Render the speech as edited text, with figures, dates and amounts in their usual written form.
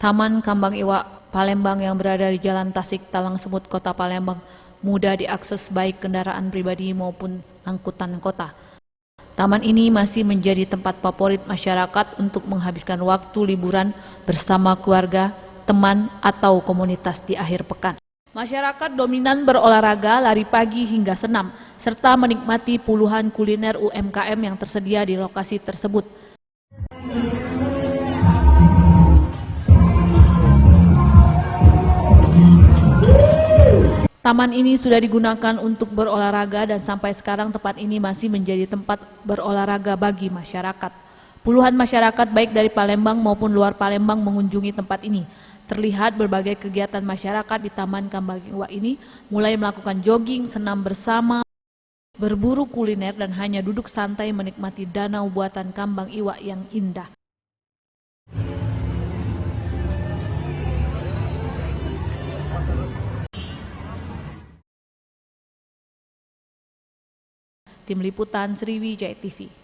Taman Kambang Iwa Palembang yang berada di Jalan Tasik, Talang Semut, Kota Palembang, mudah diakses baik kendaraan pribadi maupun angkutan kota. Taman ini masih menjadi tempat favorit masyarakat untuk menghabiskan waktu liburan bersama keluarga, teman, atau komunitas di akhir pekan. Masyarakat dominan berolahraga, lari pagi hingga senam, serta menikmati puluhan kuliner UMKM yang tersedia di lokasi tersebut. Taman ini sudah digunakan untuk berolahraga dan sampai sekarang tempat ini masih menjadi tempat berolahraga bagi masyarakat. Puluhan masyarakat baik dari Palembang maupun luar Palembang mengunjungi tempat ini. Terlihat berbagai kegiatan masyarakat di Taman Kambang Iwa ini, mulai melakukan jogging, senam bersama, berburu kuliner, dan hanya duduk santai menikmati danau buatan Kambang Iwa yang indah. Tim Liputan Sriwijaya TV.